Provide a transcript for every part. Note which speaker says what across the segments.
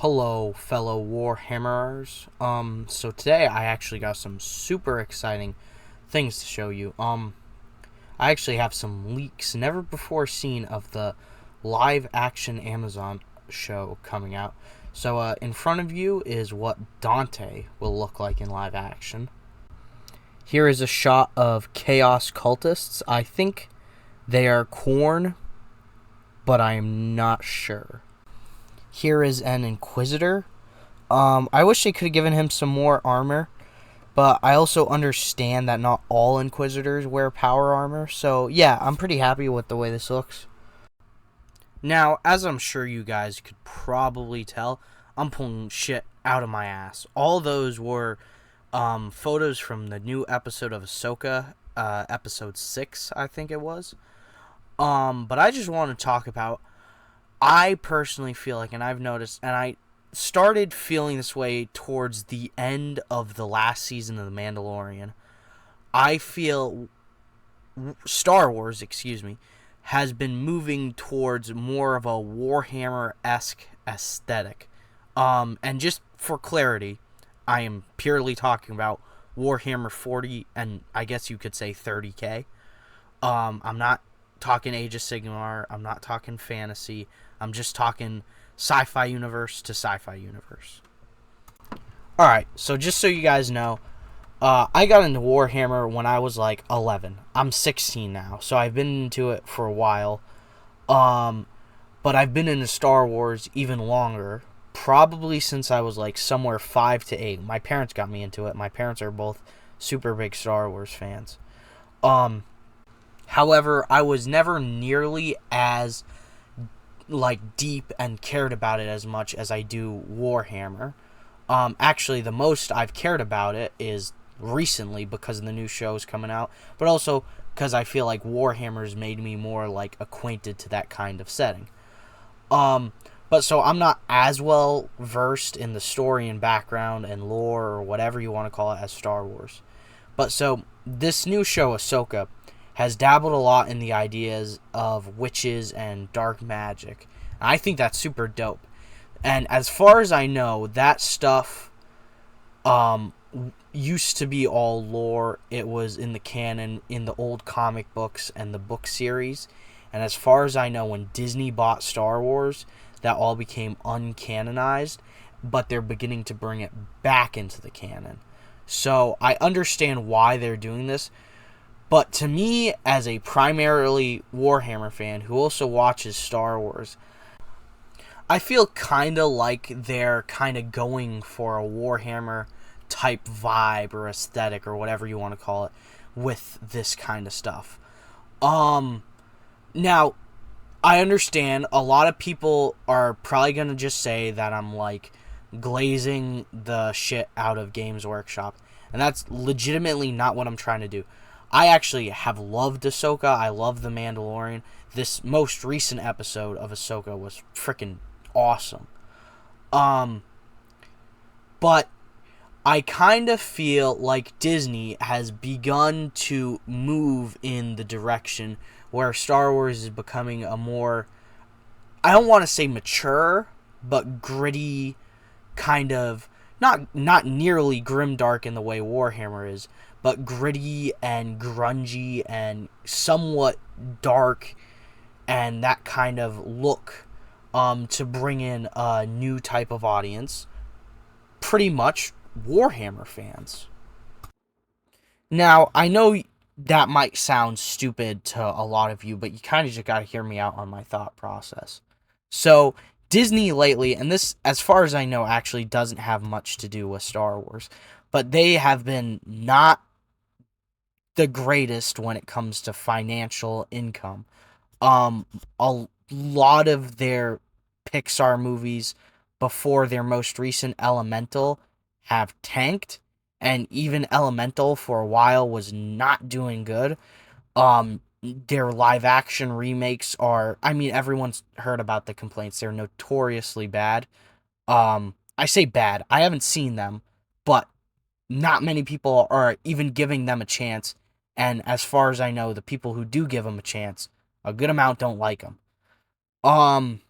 Speaker 1: Hello, fellow Warhammerers. So today I actually got some super exciting things to show you. I actually have some leaks never before seen of the live action Amazon show coming out. So, in front of you is what Dante will look like in live action. Here is a shot of Chaos Cultists. I think they are Khorne, but I am not sure. Here is an Inquisitor. I wish they could have given him some more armor, but I also understand that not all Inquisitors wear power armor, so yeah, I'm pretty happy with the way this looks. Now, as I'm sure you guys could probably tell, I'm pulling shit out of my ass. All those were photos from the new episode of Ahsoka, episode 6, I think it was. But I just want to talk about, I personally feel like, and I've noticed, and I started feeling this way towards the end of the last season of The Mandalorian. I feel Star Wars, has been moving towards more of a Warhammer-esque aesthetic. And just for clarity, I am purely talking about Warhammer 40 and I guess you could say 30K. I'm not talking Age of Sigmar. I'm not talking fantasy. I'm just talking sci-fi universe to sci-fi universe. Alright, so just so you guys know, I got into Warhammer when I was like 11. I'm 16 now, so I've been into it for a while. But I've been into Star Wars even longer, probably since I was like somewhere 5 to 8. My parents got me into it. My parents are both super big Star Wars fans. However, I was never nearly as like deep and cared about it as much as I do Warhammer. Actually, the most I've cared about it is recently because of the new shows coming out, but also because I feel like Warhammer's made me more like acquainted to that kind of setting. But so I'm not as well versed in the story and background and lore or whatever you want to call it as Star Wars. But so this new show, Ahsoka, has dabbled a lot in the ideas of witches and dark magic. I think that's super dope. And as far as I know, that stuff used to be all lore. It was in the canon, in the old comic books and the book series. And as far as I know, when Disney bought Star Wars, that all became uncanonized, but they're beginning to bring it back into the canon. So I understand why they're doing this. But to me, as a primarily Warhammer fan who also watches Star Wars, I feel kind of like they're kind of going for a Warhammer type vibe or aesthetic or whatever you want to call it with this kind of stuff. Now, I understand a lot of people are probably going to just say that I'm like glazing the shit out of Games Workshop, and that's legitimately not what I'm trying to do. I actually have loved Ahsoka. I love The Mandalorian. This most recent episode of Ahsoka was freaking awesome. But I kind of feel like Disney has begun to move in the direction where Star Wars is becoming a more, I don't want to say mature, but gritty kind of, not nearly grimdark in the way Warhammer is, but gritty and grungy and somewhat dark and that kind of look to bring in a new type of audience. Pretty much Warhammer fans. Now, I know that might sound stupid to a lot of you, but you kind of just got to hear me out on my thought process. So, Disney lately, and this, as far as I know, actually doesn't have much to do with Star Wars, but they have been not the greatest when it comes to financial income. A lot of their Pixar movies before their most recent Elemental have tanked, and even Elemental for a while was not doing good. Their live action remakes are, I mean, everyone's heard about the complaints. They're notoriously bad. I say bad. I haven't seen them, but not many people are even giving them a chance. And as far as I know, the people who do give them a chance, a good amount don't like them. Um,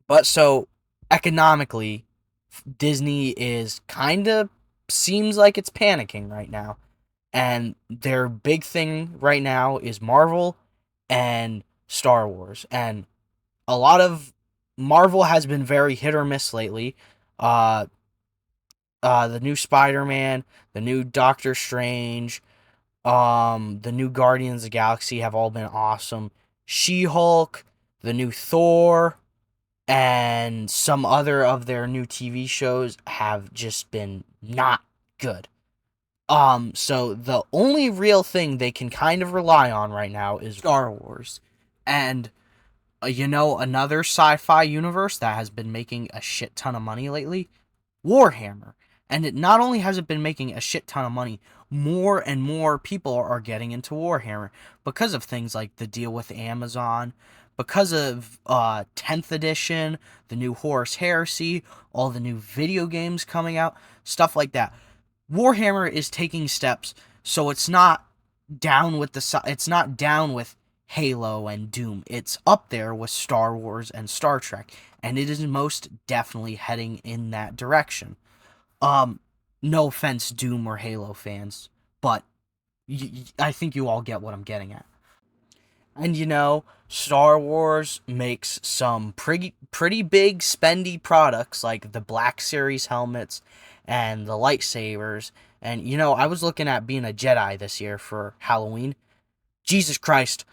Speaker 1: but so economically, Disney is kind of seems like it's panicking right now. And their big thing right now is Marvel and Star Wars. And a lot of Marvel has been very hit or miss lately. Uh, the new Spider-Man, the new Doctor Strange, the new Guardians of the Galaxy have all been awesome. She-Hulk, the new Thor, and some other of their new TV shows have just been not good. So the only real thing they can kind of rely on right now is Star Wars. And another sci-fi universe that has been making a shit ton of money lately, Warhammer. And it not only has it been making a shit ton of money, more and more people are getting into Warhammer because of things like the deal with Amazon, because of 10th edition, the new Horus Heresy, all the new video games coming out, stuff like that. Warhammer is taking steps so it's not down with Halo and Doom. It's up there with Star Wars and Star Trek, and it is most definitely heading in that direction. Um, no offense, Doom or Halo fans, but I think you all get what I'm getting at. And Star Wars makes some pretty big spendy products like the Black Series helmets and the lightsabers. And I was looking at being a Jedi this year for Halloween. Jesus Christ.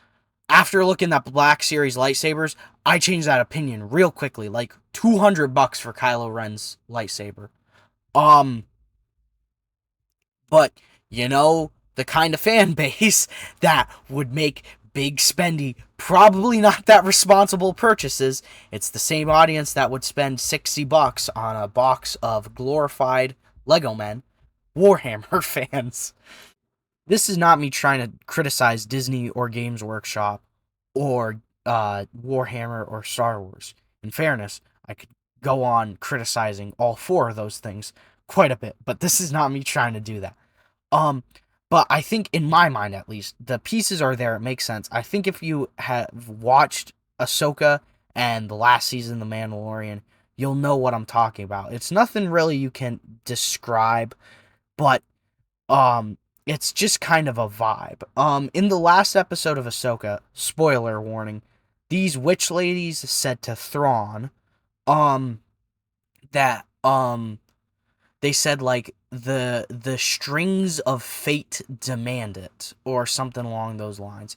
Speaker 1: After looking at the Black Series lightsabers, I changed that opinion real quickly. Like $200 for Kylo Ren's lightsaber. Um, but the kind of fan base that would make big spendy, probably not that responsible purchases. It's the same audience that would spend $60 on a box of glorified Lego men, Warhammer fans. This is not me trying to criticize Disney or Games Workshop or Warhammer or Star Wars. In fairness, I could go on criticizing all four of those things quite a bit, but this is not me trying to do that. Um, but I think in my mind, at least, the pieces are there. It makes sense. I think if you have watched Ahsoka and the last season of The Mandalorian, you'll know what I'm talking about. It's nothing really you can describe, but it's just kind of a vibe. In the last episode of Ahsoka, spoiler warning, these witch ladies said to Thrawn, that they said like the strings of fate demand it, or something along those lines.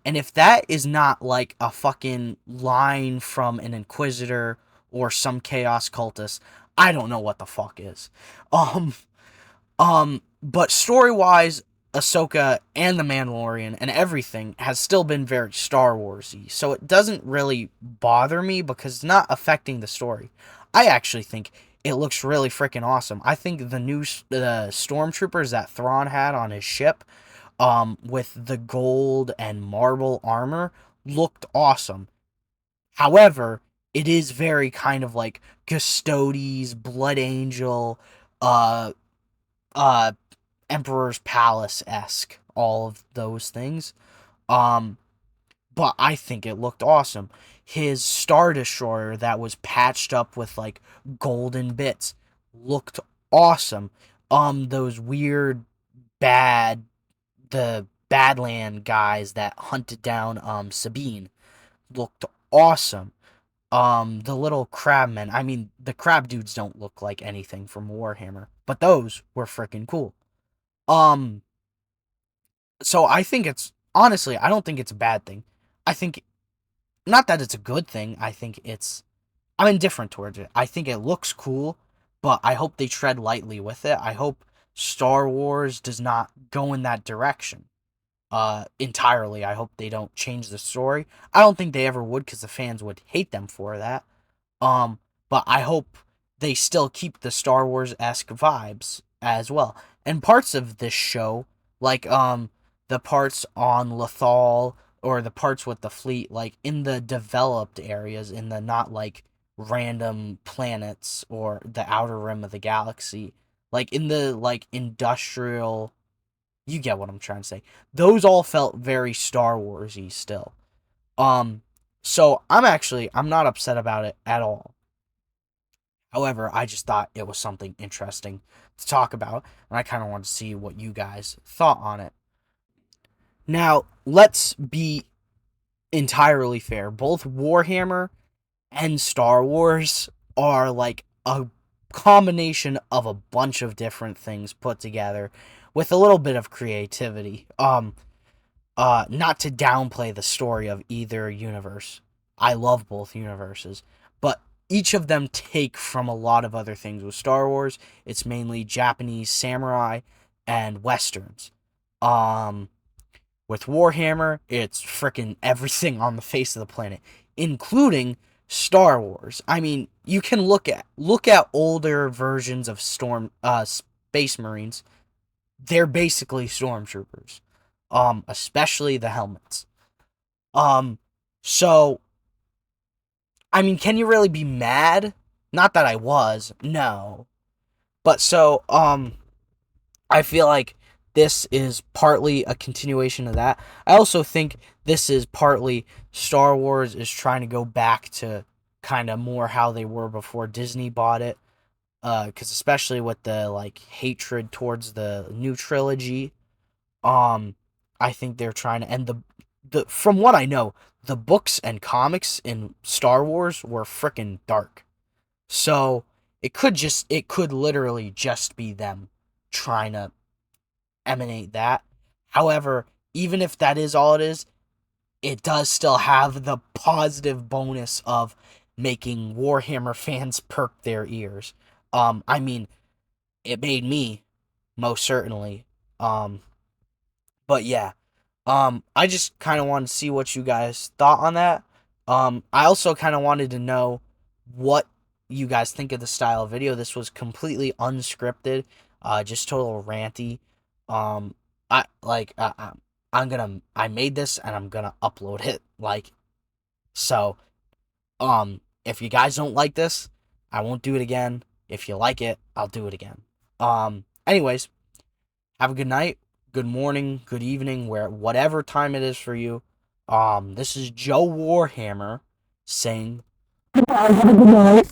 Speaker 1: And if that is not like a fucking line from an Inquisitor or some chaos cultist, I don't know what the fuck is. Um but story-wise, Ahsoka and The Mandalorian and everything has still been very Star Wars-y, so it doesn't really bother me because it's not affecting the story. I actually think it looks really freaking awesome. I think the new stormtroopers that Thrawn had on his ship, with the gold and marble armor, looked awesome. However, it is very kind of like Custodes, Blood Angel, uh, uh, Emperor's Palace-esque, all of those things. Um, but I think it looked awesome. His Star Destroyer that was patched up with like golden bits looked awesome. Those weird bad the Badland guys that hunted down Sabine looked awesome. The little crabmen, I mean, the crab dudes don't look like anything from Warhammer, but those were freaking cool. Um, so I think it's honestly, I don't think it's a bad thing. I think not that it's a good thing. I'm indifferent towards it. I think it looks cool, but I hope they tread lightly with it. I hope Star Wars does not go in that direction. Entirely. I hope they don't change the story. I don't think they ever would because the fans would hate them for that. But I hope they still keep the Star Wars-esque vibes as well. And parts of this show, like the parts on Lothal or the parts with the fleet, like in the developed areas, in the not like random planets or the outer rim of the galaxy, like in the like industrial, you get what I'm trying to say. Those all felt very Star Wars-y still. Um, so I'm not upset about it at all. However, I just thought it was something interesting to talk about, and I kind of wanted to see what you guys thought on it. Now, let's be entirely fair. Both Warhammer and Star Wars are like a combination of a bunch of different things put together with a little bit of creativity. Not to downplay the story of either universe. I love both universes, but each of them take from a lot of other things. With Star Wars, it's mainly Japanese samurai and westerns. Um, with Warhammer, it's freaking everything on the face of the planet, including Star Wars. I mean, you can look at older versions of Space Marines. They're basically stormtroopers. Especially the helmets. Um, so I mean, can you really be mad? Not that I was, no. But I feel like this is partly a continuation of that. I also think this is partly Star Wars is trying to go back to kind of more how they were before Disney bought it. Because especially with the like hatred towards the new trilogy, um, I think they're trying to end the from what I know, the books and comics in Star Wars were freaking dark. So it could literally just be them trying to emanate that. However, even if that is all it is, it does still have the positive bonus of making Warhammer fans perk their ears. I mean, it made me most certainly. But yeah, I just kind of wanted to see what you guys thought on that. I also kind of wanted to know what you guys think of the style of video. This was completely unscripted, just total ranty. Um, I like I made this and I'm gonna upload it. Like so. If you guys don't like this, I won't do it again. If you like it, I'll do it again. Anyways, have a good night, good morning, good evening, whatever time it is for you. This is Joe Warhammer saying, have a good night.